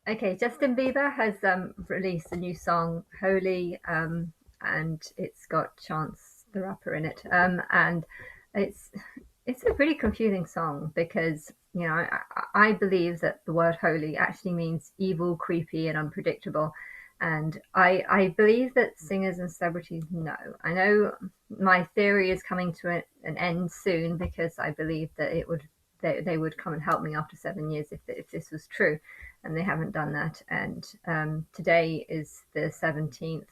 Okay, Justin Bieber has released a new song, Holy, and it's got Chance the Rapper in it. And it's it's a pretty confusing song because I believe that the word holy actually means evil, creepy, and unpredictable. And I believe that singers and celebrities know. I know my theory is coming to an end soon because I believe that they would come and help me after 7 years if this was true, and they haven't done that. And today is the 17th,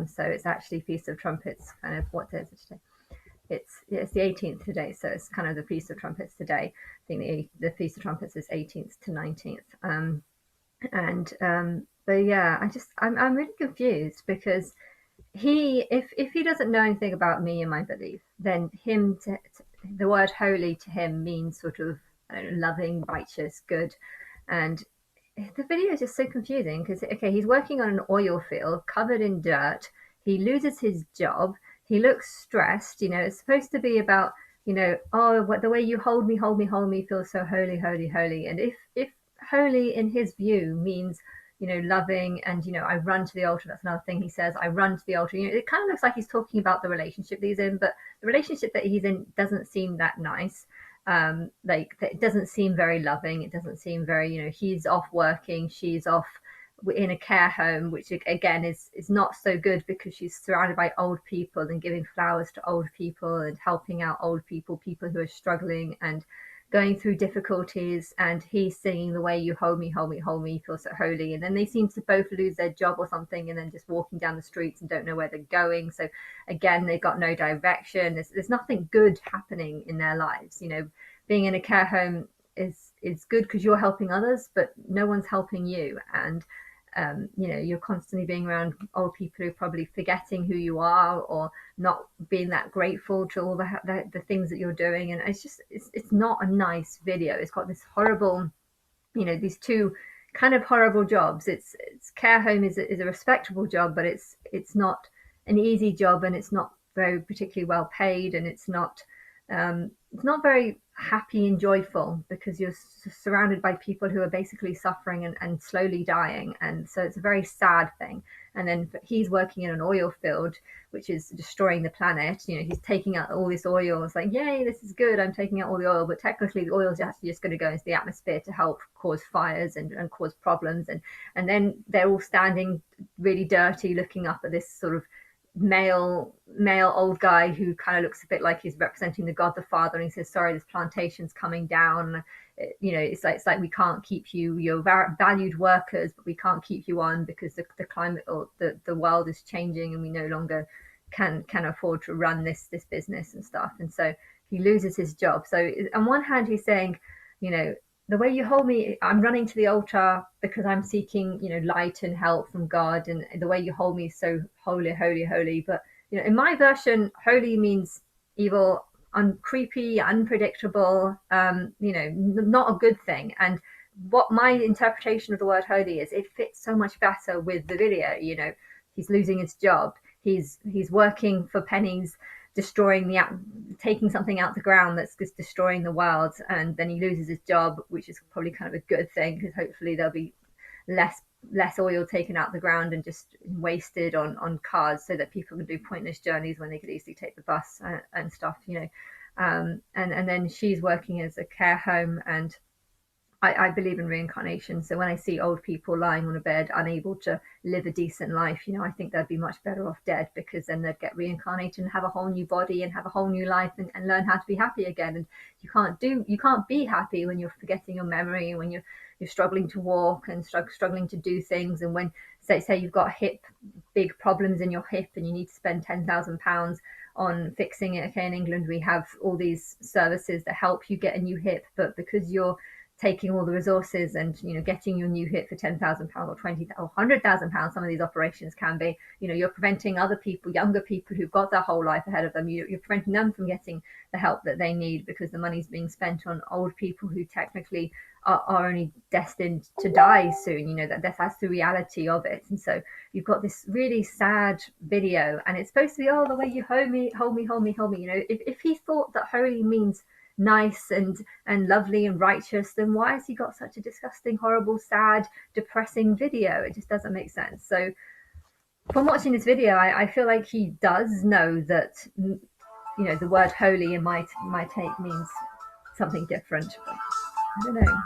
so it's actually Feast of Trumpets. Kind of, what day is it today? It's the 18th today, so it's kind of the Feast of Trumpets today. I think the Feast of Trumpets is 18th to 19th. And But yeah, I'm really confused because if he doesn't know anything about me and my belief, then the word holy to him means sort of, I don't know, loving, righteous, good. And the video is just so confusing because, okay, he's working on an oil field covered in dirt. He loses his job. He looks stressed. It's supposed to be about, oh, what the way you hold me, hold me, hold me feels so holy, holy, holy. And if holy in his view means, loving, and, I run to the altar. That's another thing he says. I run to the altar. It kind of looks like he's talking about the relationship that he's in, but the relationship that he's in doesn't seem that nice. Like, it doesn't seem very loving. It doesn't seem very, he's off working, she's off in a care home, which again is not so good because she's surrounded by old people and giving flowers to old people and helping out old people who are struggling and going through difficulties. And he's singing the way you hold me, hold me, hold me, feel so holy. And then they seem to both lose their job or something and then just walking down the streets and don't know where they're going. So again, they've got no direction. There's nothing good happening in their lives. Being in a care home is good because you're helping others, but no one's helping you. And you're constantly being around old people who are probably forgetting who you are or not being that grateful to all the things that you're doing. And it's not a nice video. It's got this horrible, these two kind of horrible jobs. It's care home is a respectable job, but it's not an easy job, and it's not very particularly well paid, and it's not very happy and joyful because you're surrounded by people who are basically suffering and slowly dying. And so it's a very sad thing. And then he's working in an oil field, which is destroying the planet. He's taking out all this oil. It's like, yay, this is good. I'm taking out all the oil. But technically, the oil is actually just going to go into the atmosphere to help cause fires and cause problems. And then they're all standing really dirty, looking up at this sort of male old guy who kind of looks a bit like he's representing the God the Father, and he says, sorry, this plantation's coming down. It's like we can't keep you, you're valued workers, but we can't keep you on because the climate or the world is changing and we no longer can afford to run this business and stuff. And so he loses his job. So on one hand he's saying, you know the way you hold me, I'm running to the altar because I'm seeking, light and help from God. And the way you hold me is so holy, holy, holy. But, in my version, holy means evil, creepy, unpredictable, not a good thing. And what my interpretation of the word holy is, it fits so much better with the video. He's losing his job. He's working for pennies, destroying taking something out the ground that's just destroying the world, and then he loses his job, which is probably kind of a good thing because hopefully there'll be less oil taken out the ground and just wasted on cars, so that people can do pointless journeys when they could easily take the bus and stuff. And then she's working as a care home, and I believe in reincarnation. So when I see old people lying on a bed, unable to live a decent life, I think they'd be much better off dead, because then they'd get reincarnated and have a whole new body and have a whole new life, and learn how to be happy again. And you can't be happy when you're forgetting your memory, when you're struggling to walk and struggling to do things. And when say you've got big problems in your hip and you need to spend £10,000 on fixing it. Okay, in England we have all these services that help you get a new hip, but because you're taking all the resources and getting your new hip for £10,000 or 20 or £100,000, some of these operations can be, you're preventing other people, younger people who've got their whole life ahead of them, you're preventing them from getting the help that they need, because the money's being spent on old people who technically are only destined to die soon. That's the reality of it. And so you've got this really sad video, and it's supposed to be, oh, the way you hold me, hold me, hold me, hold me. If he thought that holy means nice and lovely and righteous, then why has he got such a disgusting, horrible, sad, depressing video? It just doesn't make sense. So from watching this video, I feel like he does know that, the word holy in my take means something different. But I don't know.